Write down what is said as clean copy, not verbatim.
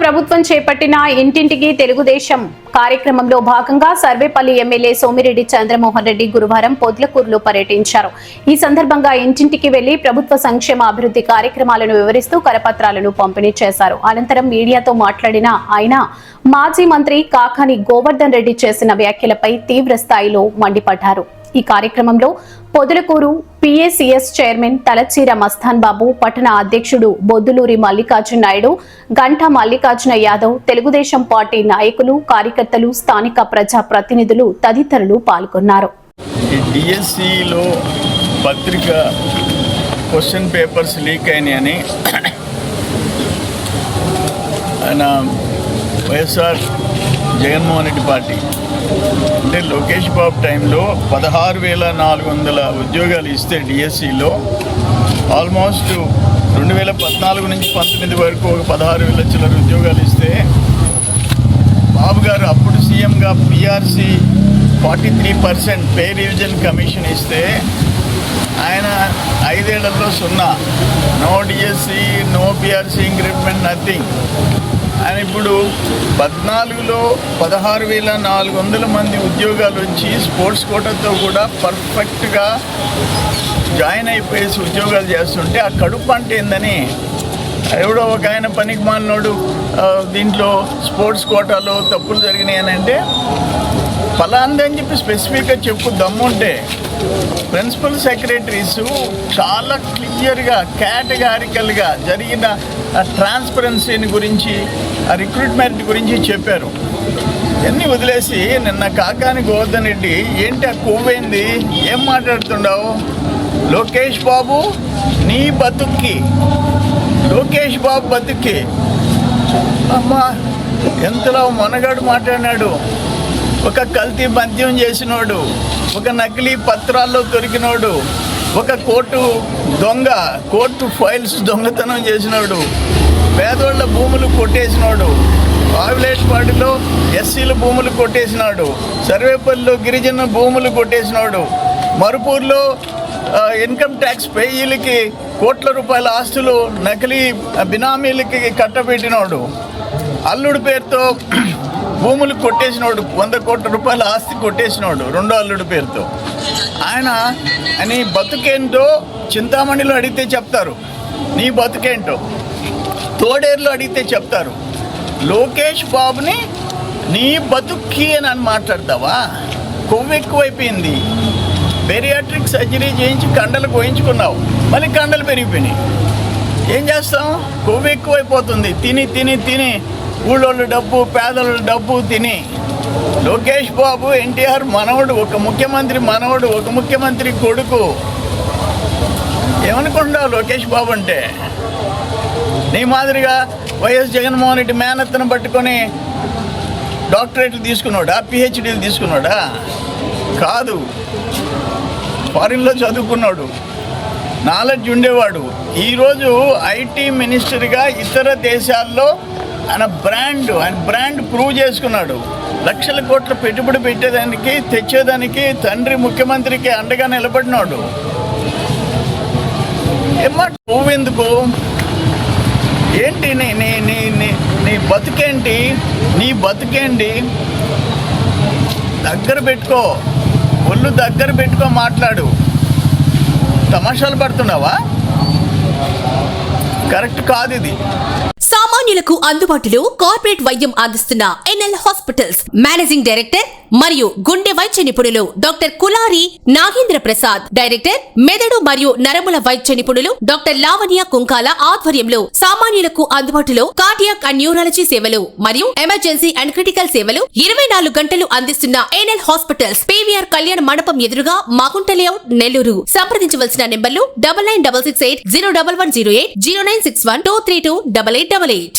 ప్రభుత్వం చేపట్టిన ఇంటింటికి తెలుగుదేశం కార్యక్రమంలో భాగంగా సర్వేపల్లి ఎమ్మెల్యే సోమిరెడ్డి చంద్రమోహన్ రెడ్డి గురువారం పొద్లకూరులో పర్యటించారు. ఈ సందర్భంగా ఇంటింటికి వెళ్లి ప్రభుత్వ సంక్షేమ అభివృద్ధి కార్యక్రమాలను వివరిస్తూ కరపత్రాలను పంపిణీ చేశారు. అనంతరం మీడియాతో మాట్లాడిన ఆయన మాజీ మంత్రి కాకాని గోవర్ధన్ రెడ్డి చేసిన వ్యాఖ్యలపై తీవ్ర స్థాయిలో మండిపడ్డారు. ఈ కార్యక్రమంలో పొదలకూరు పిఏసిఎస్ చైర్మన్ తలచీర మస్తాన్ బాబు, పట్టణ అధ్యక్షుడు బొద్దులూరి మల్లికార్జున నాయుడు, గంటా మల్లికార్జున యాదవ్, తెలుగుదేశం పార్టీ నాయకులు, కార్యకర్తలు, స్థానిక ప్రజా ప్రతినిధులు తదితరులు పాల్గొన్నారు. డిఎస్సిలో పత్రిక క్వశ్చన్ పేపర్స్ లీక్ అయినాయని ఆయన వైఎస్ఆర్ జగన్మోహన్ రెడ్డి పార్టీ అంటే లోకేష్ బాబు టైంలో 16,400 ఉద్యోగాలు ఇస్తే డిఎస్సిలో ఆల్మోస్ట్ 2014 నుంచి 19 వరకు ఒక 16,000 చిల్లర ఉద్యోగాలు ఇస్తే బాబు గారు అప్పుడు సీఎంగా పిఆర్సీ 43% పే రివిజన్ కమిషన్ ఇస్తే ఆయన 5 ఏళ్లలో 0, no DSC, no PRC increment, nothing. ఆయన ఇప్పుడు 14లో 16,400 మంది ఉద్యోగాలు వచ్చి స్పోర్ట్స్ కోటాతో కూడా పర్ఫెక్ట్గా జాయిన్ అయిపోయేసి ఉద్యోగాలు చేస్తుంటే ఆ కడుపు అంటే ఏందని ఎవడో ఒక ఆయన పనికి మాలినోడు దీంట్లో స్పోర్ట్స్ కోటాలో తప్పులు జరిగినాయి అని అంటే ఫలాందని చెప్పి స్పెసిఫిక్గా చెప్పు దమ్ముంటే ప్రిన్సిపల్ సెక్రటరీస్ చాలా క్లియర్గా కేటగారికల్గా జరిగిన ట్రాన్స్పరెన్సీని గురించి, ఆ రిక్రూట్మెంట్ గురించి చెప్పారు. ఇవన్నీ వదిలేసి నిన్న కాకాని గోవర్ధన్ రెడ్డి ఏంటి ఆ కొవ్వేంది, ఏం మాట్లాడుతుండవు? లోకేష్ బాబు నీ బతుక్కి, లోకేష్ బాబు బతుక్కి అమ్మా ఎంతలో మొనగాడు మాట్లాడినాడు. ఒక కల్తీ మద్యం చేసినోడు, ఒక నకిలీ పత్రాల్లో దొరికినోడు, ఒక కోర్టు ఫైల్స్ దొంగతనం చేసినోడు, పేదోళ్ళ భూములు కొట్టేసినోడు, ఆవిలేట్పాడిలో ఎస్సీల భూములు కొట్టేసినాడు, సర్వేపల్లిలో గిరిజన భూములు కొట్టేసినాడు, మరుపూర్లో ఇన్కమ్ ట్యాక్స్ పేయీలకి కోట్ల రూపాయల ఆస్తులు నకిలీ బినామీలకి కట్టబెట్టినోడు, అల్లుడి పేరుతో భూములు కొట్టేసినోడు, 100 కోట్ల రూపాయల ఆస్తి కొట్టేసినోడు రెండో అల్లుడి పేరుతో. ఆయన నీ బతుకేంటో చింతామణిలో అడిగితే చెప్తారు, నీ బతుకేంటో తోడేరులో అడిగితే చెప్తారు. లోకేష్ బాబుని నీ బతుక్కి అని మాట్లాడతావా? కొవ్వు ఎక్కువైపోయింది. బెరియాట్రిక్ సర్జరీ చేయించి కండలు కోయించుకున్నావు, మళ్ళీ కండలు పెరిగిపోయినాయి. ఏం చేస్తాం? కొవ్వు ఎక్కువైపోతుంది. తిని ఊళ్ళోళ్ళు డబ్బు, పేదోళ్ళ డబ్బు తిని. లోకేష్ బాబు ఎన్టీఆర్ మనవడు, ఒక ముఖ్యమంత్రి మనవడు, ఒక ముఖ్యమంత్రి కొడుకు. ఏమనుకుంటావు లోకేష్ బాబు అంటే? నీ మాదిరిగా వైఎస్ జగన్మోహన్ రెడ్డి మేనత్తను పట్టుకొని డాక్టరేట్లు తీసుకున్నాడా, పిహెచ్డీలు తీసుకున్నాడా? కాదు, ఫారిన్లో చదువుకున్నాడు, నాలెడ్జ్ ఉండేవాడు. ఈరోజు ఐటీ మినిస్టర్గా ఇతర దేశాల్లో ఆయన బ్రాండ్ ప్రూవ్ చేసుకున్నాడు. లక్షల కోట్ల పెట్టుబడి పెట్టేదానికి, తెచ్చేదానికి తండ్రి ముఖ్యమంత్రికి అండగా నిలబడినాడు. ఏమాట నువ్వెందుకు? ఏంటి నీ బతుకేంటి? నీ బతుకేంటి? దగ్గర పెట్టుకో, ఒళ్ళు దగ్గర పెట్టుకో, మాట్లాడు. తమాషాలు పడుతున్నావా? కరెక్ట్ కాదు ఇది. సామాన్యులకు అందుబాటులో కార్పొరేట్ వైద్యం అందిస్తున్న ఎన్ఎల్ హాస్పిటల్స్ మేనేజింగ్ డైరెక్టర్ మరియు గుండె వైద్య నిపుణులు డాక్టర్ కులారి నాగేంద్ర ప్రసాద్, డైరెక్టర్ మెదడు మరియు నరముల వైద్య నిపుణులు డాక్టర్ లావణ్య కుంకాల ఆధ్వర్యంలో సామాన్యులకు అందుబాటులో కార్డియాక్ అండ్ న్యూరాలజీ సేవలు మరియు ఎమర్జెన్సీ అండ్ క్రిటికల్ సేవలు 24 గంటలు అందిస్తున్న ఎన్ఎల్ హాస్పిటల్స్, పీవీఆర్ కళ్యాణ మండపం ఎదురుగా మాగుంట లేఅవుట్, నెల్లూరు. సంప్రదించవలసిన నెంబర్లు 9966801108, 0961232888.